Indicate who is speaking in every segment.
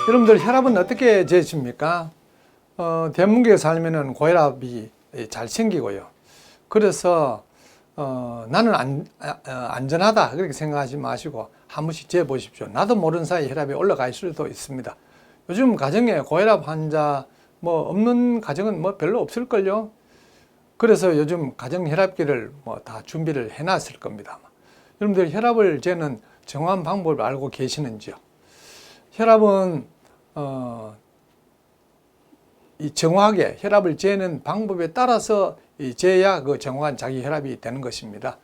Speaker 1: 여러분들 혈압은 어떻게 재십니까? 대문경에 살면은 고혈압이 잘 생기고요. 그래서 나는 안전하다 그렇게 생각하지 마시고 한 번씩 재보십시오. 나도 모르는 사이에 혈압이 올라갈 수도 있습니다. 요즘 가정에 고혈압 환자 없는 가정은 별로 없을걸요. 그래서 요즘 가정 혈압계를 다 준비를 해놨을 겁니다. 여러분들 혈압을 재는 정확한 방법을 알고 계시는지요? 혈압은 이 정확하게 혈압을 재는 방법에 따라서 재야 그 정확한 자기 혈압이 되는 것입니다.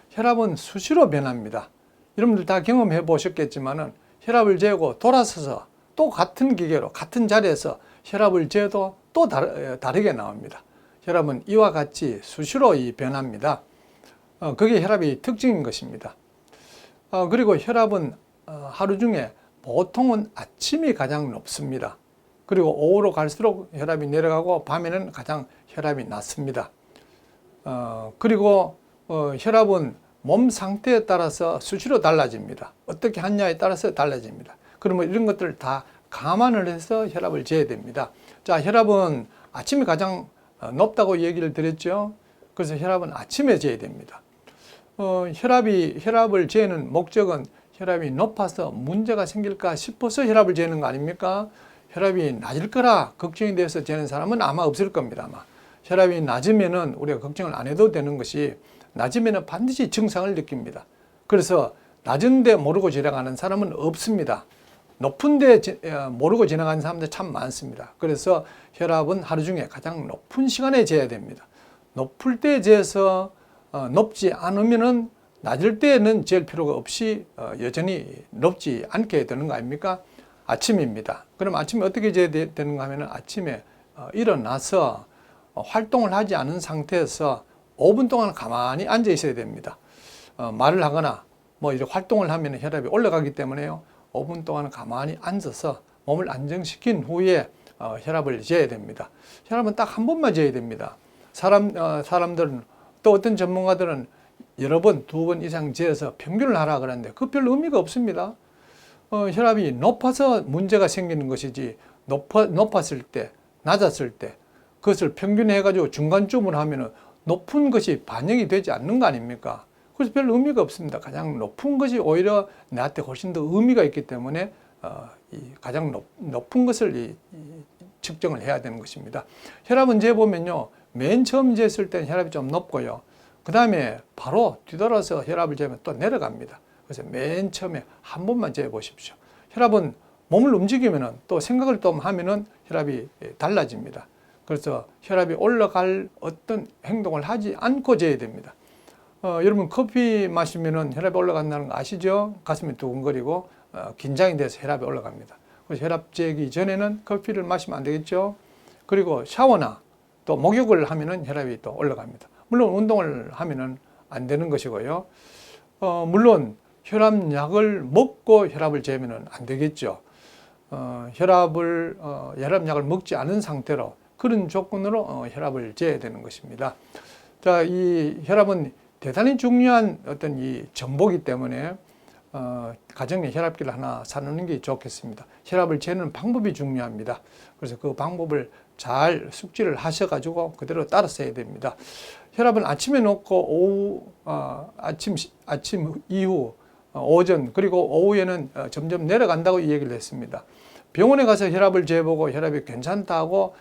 Speaker 1: 혈압은 수시로 변합니다. 여러분들 다 경험해 보셨겠지만은 혈압을 재고 돌아서서 또 같은 기계로 같은 자리에서 혈압을 재도 또 다르게 나옵니다. 혈압은 이와 같이 수시로 변합니다. 그게 혈압의 특징인 것입니다. 그리고 혈압은 하루 중에 보통은 아침이 가장 높습니다. 그리고 오후로 갈수록 혈압이 내려가고 밤에는 가장 혈압이 낮습니다. 그리고 혈압은 몸 상태에 따라서 수시로 달라집니다. 어떻게 하냐에 따라서 달라집니다. 그러면 이런 것들을 다 감안을 해서 혈압을 재야 됩니다. 자, 혈압은 아침이 가장 높다고 얘기를 드렸죠. 그래서 혈압은 아침에 재야 됩니다. 혈압을 재는 목적은 혈압이 높아서 문제가 생길까 싶어서 혈압을 재는 거 아닙니까? 혈압이 낮을 거라 걱정이 돼서 재는 사람은 아마 없을 겁니다. 아마. 혈압이 낮으면은 우리가 걱정을 안 해도 되는 것이 낮으면은 반드시 증상을 느낍니다. 그래서 낮은데 모르고 지나가는 사람은 없습니다. 높은데 모르고 지나가는 사람들 참 많습니다. 그래서 혈압은 하루 중에 가장 높은 시간에 재야 됩니다. 높을 때 재서 높지 않으면은 낮을 때는 잴 필요가 없이 여전히 높지 않게 되는 거 아닙니까? 아침입니다. 그럼 아침에 어떻게 재야 되는가 하면 아침에 일어나서 활동을 하지 않은 상태에서 5분 동안 가만히 앉아 있어야 됩니다. 말을 하거나 이렇게 활동을 하면 혈압이 올라가기 때문에요. 5분 동안 가만히 앉아서 몸을 안정시킨 후에 혈압을 재야 됩니다. 혈압은 딱 한 번만 재야 됩니다. 사람들은 또 어떤 전문가들은 여러 번, 2번 이상 재서 평균을 하라 그러는데 그 별 의미가 없습니다. 혈압이 높아서 문제가 생기는 것이지 높았을 때, 낮았을 때 그것을 평균해가지고 중간쯤으로 하면은 높은 것이 반영이 되지 않는 거 아닙니까? 그래서 별 의미가 없습니다. 가장 높은 것이 오히려 나한테 훨씬 더 의미가 있기 때문에 가장 높은 것을 측정을 해야 되는 것입니다. 혈압은 재보면요, 맨 처음 쟀을 때는 혈압이 좀 높고요. 그 다음에 바로 뒤돌아서 혈압을 재면 또 내려갑니다. 그래서 맨 처음에 한 번만 재보십시오. 혈압은 몸을 움직이면은 또 생각을 또 하면은 혈압이 달라집니다. 그래서 혈압이 올라갈 어떤 행동을 하지 않고 재야 됩니다. 여러분 커피 마시면은 혈압이 올라간다는 거 아시죠? 가슴이 두근거리고 긴장이 돼서 혈압이 올라갑니다. 그래서 혈압 재기 전에는 커피를 마시면 안 되겠죠? 그리고 샤워나 또 목욕을 하면은 혈압이 또 올라갑니다. 물론 운동을 하면은 안 되는 것이고요. 물론 혈압약을 먹고 혈압을 재면은 안 되겠죠. 혈압약을 먹지 않은 상태로 그런 조건으로 혈압을 재야 되는 것입니다. 자, 이 혈압은 대단히 중요한 어떤 이 정보이기 때문에 가정에 혈압계를 하나 사놓는 게 좋겠습니다. 혈압을 재는 방법이 중요합니다. 그래서 그 방법을 잘 숙지를 하셔가지고 그대로 따라서 해야 됩니다. 혈압은 아침에 놓고 오후, 아침 이후, 오전 그리고 오후에는 점점 내려간다고 얘기를 했습니다. 병원에 가서 혈압을 재보고 혈압이 괜찮다고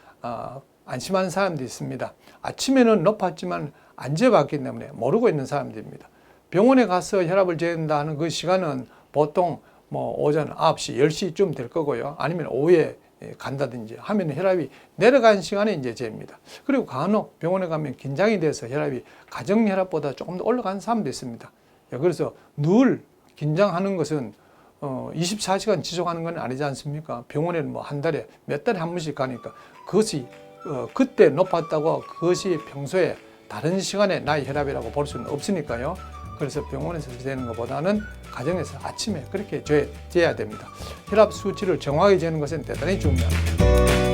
Speaker 1: 안심하는 사람도 있습니다. 아침에는 높았지만 안 재봤기 때문에 모르고 있는 사람들입니다. 병원에 가서 혈압을 재는다 하는 그 시간은 보통 오전 9시, 10시쯤 될 거고요. 아니면 오후에 간다든지 하면 혈압이 내려간 시간에 이제 잽니다. 그리고 간혹 병원에 가면 긴장이 돼서 혈압이 가정 혈압보다 조금 더 올라가는 사람도 있습니다. 그래서 늘 긴장하는 것은 24시간 지속하는 건 아니지 않습니까? 병원에는 한 달에 몇 달에 한 번씩 가니까 그것이 그때 높았다고 그것이 평소에 다른 시간에 나의 혈압이라고 볼 수는 없으니까요. 그래서 병원에서 재는 것보다는 가정에서 아침에 그렇게 재야 됩니다. 혈압 수치를 정확하게 재는 것은 대단히 중요합니다.